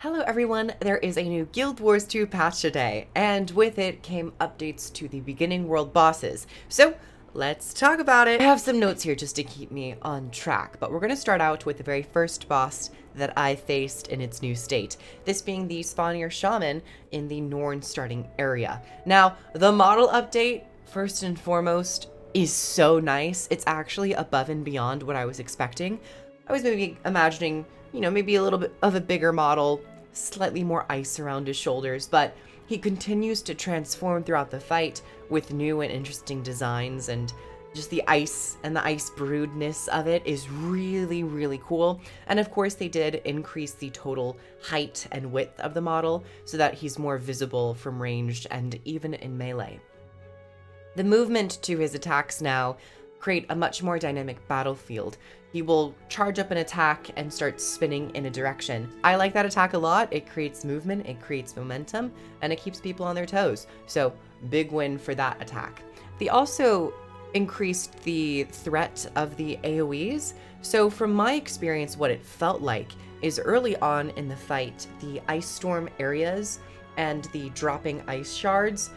Hello everyone, there is a new Guild Wars 2 patch today, and with it came updates to the beginning world bosses. So, let's talk about it. I have some notes here just to keep me on track, but we're going to start out with the very first boss that I faced in its new state, this being the Swanier Shaman in the Norn starting area. Now, the model update, first and foremost, is so nice. It's actually above and beyond what I was expecting. I was maybe imagining, maybe a little bit of a bigger model, slightly more ice around his shoulders, but he continues to transform throughout the fight with new and interesting designs, and just the ice and the ice broodness of it is really, really cool. And of course, they did increase the total height and width of the model so that he's more visible from ranged and even in melee. The movement to his attacks now create a much more dynamic battlefield. He will charge up an attack and start spinning in a direction. I like that attack a lot. It creates movement, it creates momentum, and it keeps people on their toes. So big win for that attack. They also increased the threat of the AoEs. So from my experience, what it felt like is early on in the fight, the ice storm areas and the dropping ice shards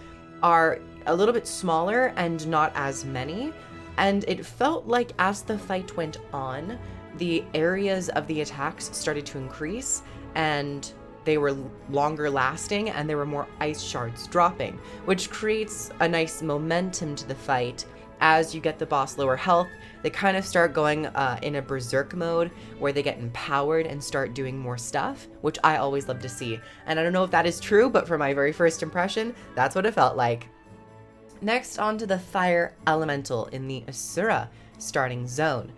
are a little bit smaller and not as many. And it felt like as the fight went on, the areas of the attacks started to increase and they were longer lasting and there were more ice shards dropping, which creates a nice momentum to the fight. As you get the boss lower health, they kind of start going in a berserk mode where they get empowered and start doing more stuff, which I always love to see. And I don't know if that is true, but for my very first impression, that's what it felt like. Next, on to the Fire Elemental in the Asura starting zone.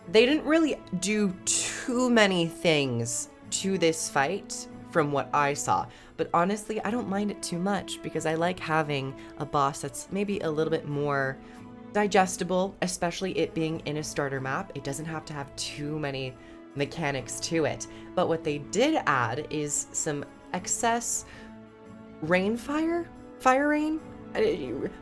They didn't really do too many things to this fight from what I saw, but honestly, I don't mind it too much because I like having a boss that's maybe a little bit more digestible, especially it being in a starter map. It doesn't have to have too many mechanics to it. But what they did add is some excess fire rain.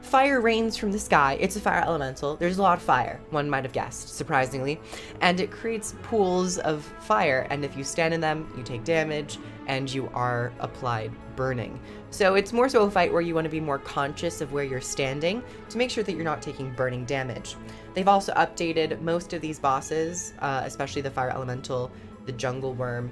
Fire rains from the sky. It's a fire elemental. There's a lot of fire, one might have guessed, surprisingly. And it creates pools of fire, and if you stand in them, you take damage, and you are applied burning. So it's more so a fight where you want to be more conscious of where you're standing to make sure that you're not taking burning damage. They've also updated most of these bosses, especially the fire elemental, the jungle worm,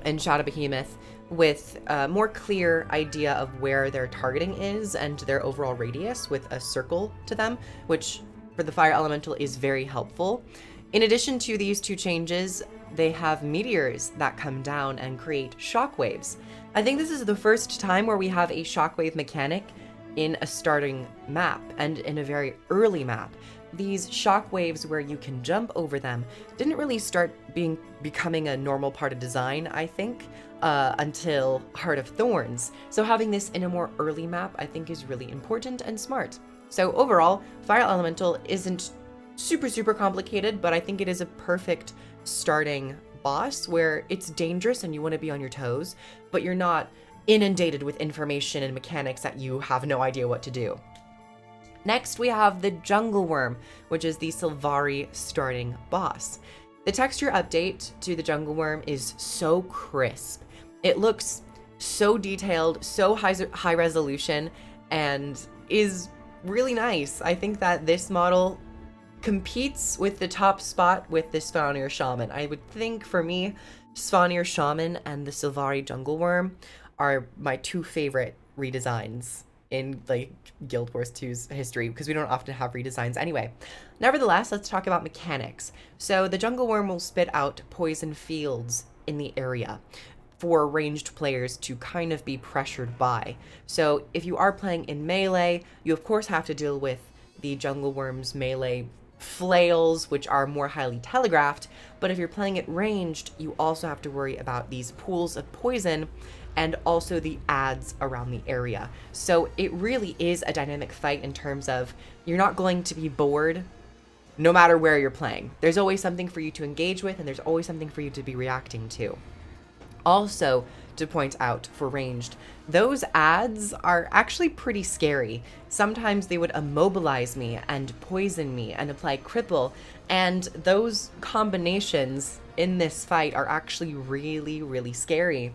and Shadow Behemoth, with a more clear idea of where their targeting is and their overall radius with a circle to them, which for the fire elemental is very helpful. In addition to these two changes, they have meteors that come down and create shockwaves. I think this is the first time where we have a shockwave mechanic in a starting map and in a very early map. These shockwaves where you can jump over them didn't really start becoming a normal part of design, I think, until Heart of Thorns. So having this in a more early map, I think, is really important and smart. So overall, Fire Elemental isn't super complicated, but I think it is a perfect starting boss where it's dangerous and you want to be on your toes, but you're not inundated with information and mechanics that you have no idea what to do. Next, we have the Jungle Worm, which is the Sylvari starting boss. The texture update to the Jungle Worm is so crisp. It looks so detailed, so high resolution, and is really nice. I think that this model competes with the top spot with the Swanier Shaman. I would think for me, Swanier Shaman and the Sylvari Jungle Worm are my two favorite redesigns in like Guild Wars 2's history, because we don't often have redesigns anyway. Nevertheless, let's talk about mechanics. So the Jungle Worm will spit out poison fields in the area for ranged players to kind of be pressured by. So if you are playing in melee, you of course have to deal with the Jungle Worm's melee flails, which are more highly telegraphed, but if you're playing it ranged, you also have to worry about these pools of poison and also the ads around the area. So it really is a dynamic fight in terms of you're not going to be bored no matter where you're playing. There's always something for you to engage with, and there's always something for you to be reacting to. Also, to point out for ranged, those ads are actually pretty scary. Sometimes they would immobilize me and poison me and apply cripple, and those combinations in this fight are actually really, really scary.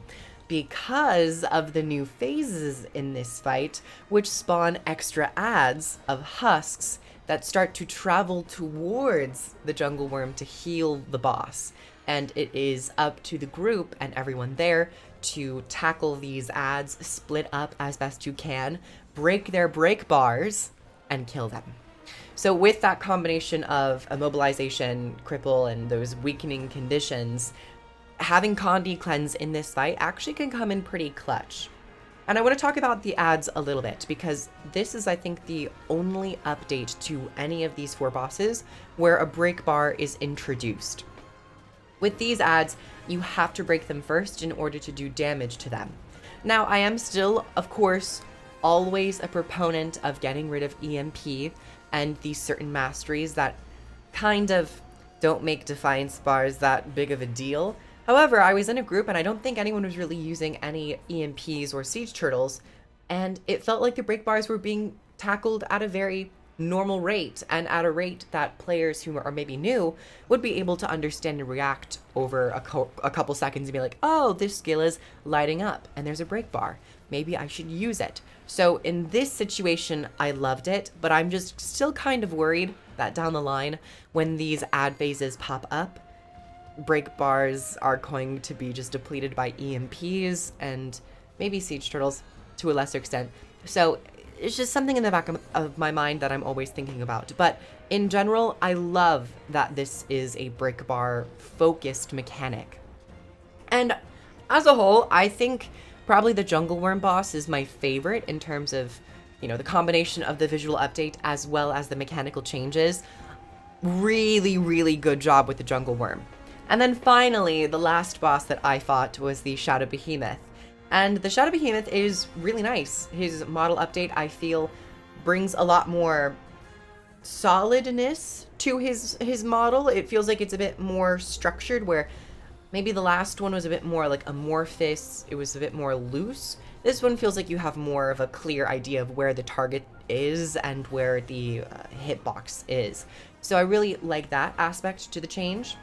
because of the new phases in this fight, which spawn extra ads of husks that start to travel towards the jungle worm to heal the boss. And it is up to the group and everyone there to tackle these ads, split up as best you can, break their break bars, and kill them. So with that combination of immobilization, cripple, and those weakening conditions, having Condi cleanse in this fight actually can come in pretty clutch. And I want to talk about the ads a little bit, because this is, I think, the only update to any of these 4 bosses where a break bar is introduced. With these ads, you have to break them first in order to do damage to them. Now, I am still, of course, always a proponent of getting rid of EMP and these certain masteries that kind of don't make Defiance bars that big of a deal. However, I was in a group and I don't think anyone was really using any EMPs or siege turtles, and it felt like the break bars were being tackled at a very normal rate, and at a rate that players who are maybe new would be able to understand and react over a couple seconds and be like, oh, this skill is lighting up and there's a break bar. Maybe I should use it. So in this situation, I loved it, but I'm just still kind of worried that down the line, when these ad phases pop up, break bars are going to be just depleted by EMPs and maybe siege turtles to a lesser extent. So it's just something in the back of my mind that I'm always thinking about. But in general, I love that this is a break bar focused mechanic. And as a whole, I think probably the jungle worm boss is my favorite in terms of, you know, the combination of the visual update as well as the mechanical changes. Really, really good job with the jungle worm. And then finally, the last boss that I fought was the Shadow Behemoth. And the Shadow Behemoth is really nice. His model update, I feel, brings a lot more solidness to his model. It feels like it's a bit more structured, where maybe the last one was a bit more like amorphous. It was a bit more loose. This one feels like you have more of a clear idea of where the target is and where the hitbox is. So I really like that aspect to the change.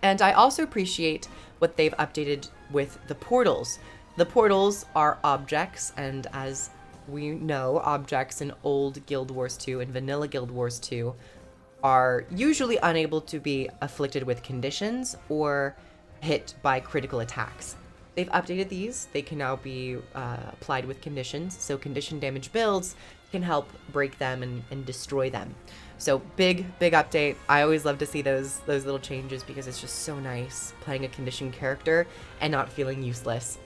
And I also appreciate what they've updated with the portals. The portals are objects, and as we know, objects in old Guild Wars 2 and vanilla Guild Wars 2 are usually unable to be afflicted with conditions or hit by critical attacks. They've updated these. They can now be applied with conditions, so condition damage builds can help break them and destroy them. So big update. I always love to see those little changes, because it's just so nice playing a conditioned character and not feeling useless.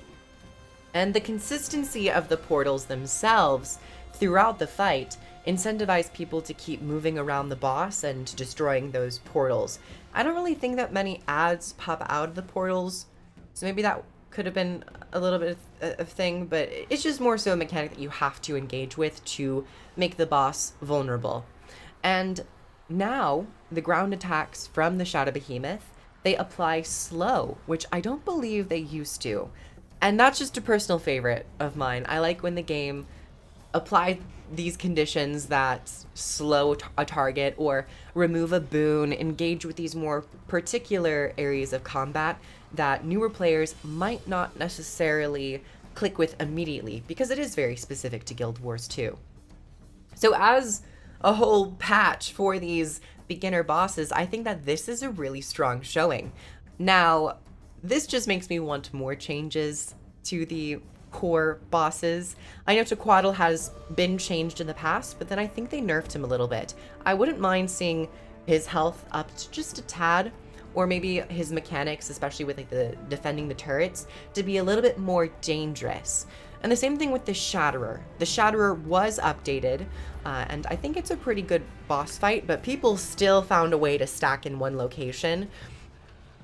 And the consistency of the portals themselves throughout the fight incentivize people to keep moving around the boss and destroying those portals. I don't really think that many ads pop out of the portals, so maybe that could have been a little bit of thing, but it's just more so a mechanic that you have to engage with to make the boss vulnerable. And now the ground attacks from the Shadow Behemoth, they apply slow, which I don't believe they used to. And that's just a personal favorite of mine. I like when the game applies these conditions that slow a target or remove a boon, engage with these more particular areas of combat that newer players might not necessarily click with immediately, because it is very specific to Guild Wars 2. So as a whole patch for these beginner bosses, I think that this is a really strong showing. Now, this just makes me want more changes to the core bosses. I know Tequaddle has been changed in the past, but then I think they nerfed him a little bit. I wouldn't mind seeing his health up to just a tad, or maybe his mechanics, especially with like the defending the turrets, to be a little bit more dangerous. And the same thing with the Shatterer. The Shatterer was updated, and I think it's a pretty good boss fight, but people still found a way to stack in one location.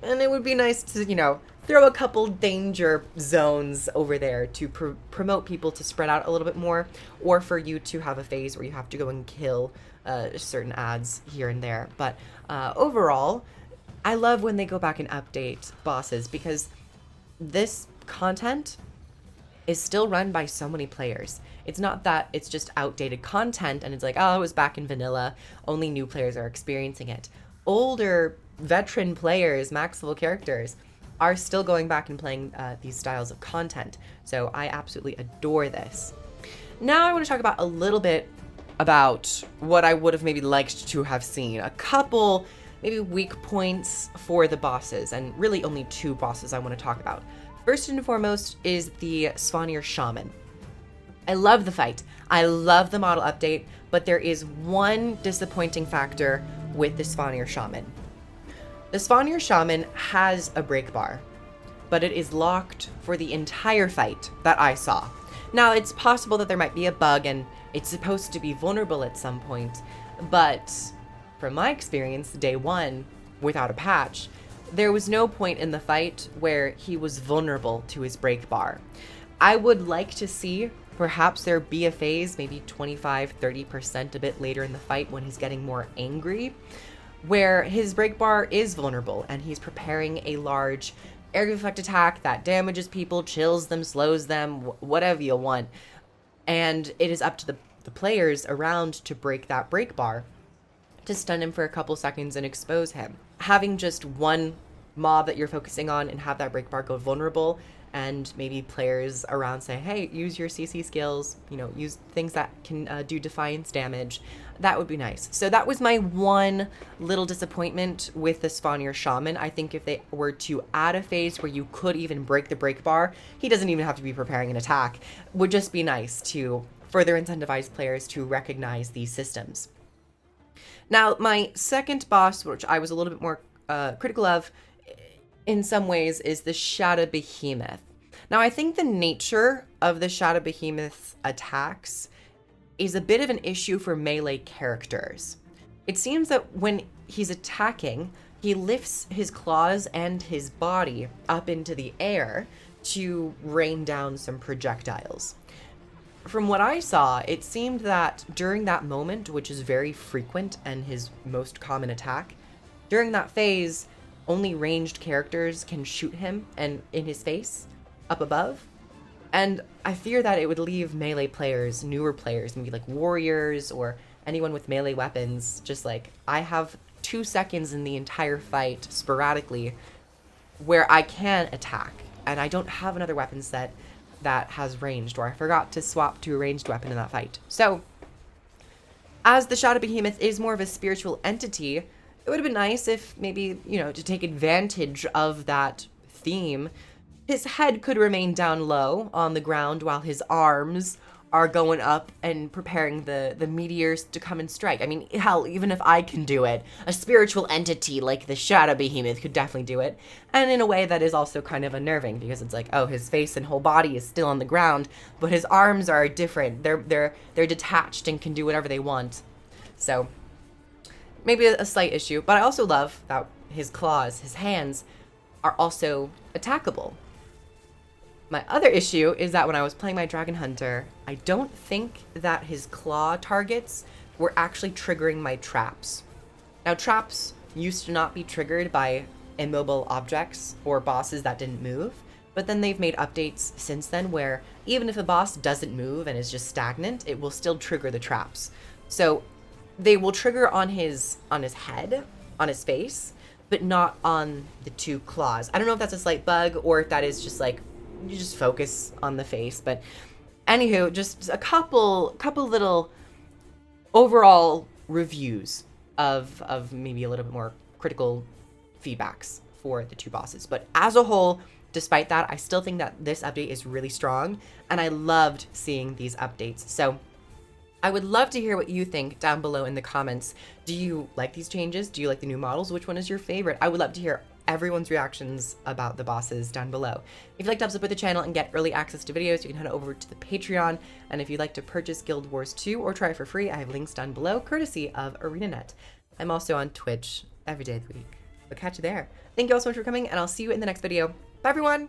And it would be nice to, you know, throw a couple danger zones over there to promote people to spread out a little bit more, or for you to have a phase where you have to go and kill certain ads here and there. But overall, I love when they go back and update bosses, because this content is still run by so many players. It's not that it's just outdated content and it's like, oh, it was back in vanilla, only new players are experiencing it. Older veteran players, max level characters, are still going back and playing these styles of content. So I absolutely adore this. Now I want to talk about a little bit about what I would have maybe liked to have seen. A couple maybe weak points for the bosses, and really only two bosses I want to talk about. First and foremost is the Swanier Shaman. I love the fight. I love the model update, but there is one disappointing factor with the Swanier Shaman. The Swanier Shaman has a break bar, but it is locked for the entire fight that I saw. Now, it's possible that there might be a bug and it's supposed to be vulnerable at some point, but from my experience, day one, without a patch, there was no point in the fight where he was vulnerable to his break bar. I would like to see perhaps there be a phase, maybe 25-30% a bit later in the fight when he's getting more angry, where his break bar is vulnerable and he's preparing a large area effect attack that damages people, chills them, slows them, whatever you want. And it is up to the players around to break that break bar, to stun him for a couple seconds and expose him. Having just one mob that you're focusing on and have that break bar go vulnerable, and maybe players around say, hey, use your CC skills, you know, use things that can do defiance damage. That would be nice. So that was my one little disappointment with the Swanier Shaman. I think if they were to add a phase where you could even break the break bar, he doesn't even have to be preparing an attack, would just be nice to further incentivize players to recognize these systems. Now, my second boss, which I was a little bit more critical of, in some ways, is the Shadow Behemoth. Now, I think the nature of the Shadow Behemoth's attacks is a bit of an issue for melee characters. It seems that when he's attacking, he lifts his claws and his body up into the air to rain down some projectiles. From what I saw, it seemed that during that moment, which is very frequent and his most common attack, during that phase, only ranged characters can shoot him and in his face up above. And I fear that it would leave melee players, newer players, maybe like warriors or anyone with melee weapons, just like, I have 2 seconds in the entire fight sporadically where I can attack and I don't have another weapon set that has ranged, or I forgot to swap to a ranged weapon in that fight. So as the Shadow Behemoth is more of a spiritual entity, it would have been nice if maybe, you know, to take advantage of that theme, his head could remain down low on the ground while his arms are going up and preparing the meteors to come and strike. I mean, hell, even if I can do it, a spiritual entity like the Shadow Behemoth could definitely do it. And in a way that is also kind of unnerving, because it's like, oh, his face and whole body is still on the ground, but his arms are different. They're detached and can do whatever they want. So maybe a slight issue, but I also love that his claws, his hands, are also attackable. My other issue is that when I was playing my Dragon Hunter, I don't think that his claw targets were actually triggering my traps. Now, traps used to not be triggered by immobile objects or bosses that didn't move, but then they've made updates since then where even if a boss doesn't move and is just stagnant, it will still trigger the traps. So they will trigger on his head, on his face, but not on the 2 claws. I don't know if that's a slight bug or if that is just like, you just focus on the face, but anywho, just a couple little overall reviews of maybe a little bit more critical feedbacks for the 2 bosses. But as a whole, despite that, I still think that this update is really strong, and I loved seeing these updates. So I would love to hear what you think down below in the comments. Do you like these changes? Do you like the new models? Which one is your favorite? I would love to hear everyone's reactions about the bosses down below. If you'd like to help support the channel and get early access to videos, you can head over to the Patreon. And if you'd like to purchase Guild Wars 2 or try it for free, I have links down below, courtesy of ArenaNet. I'm also on Twitch every day of the week. But catch you there. Thank you all so much for coming, and I'll see you in the next video. Bye, everyone!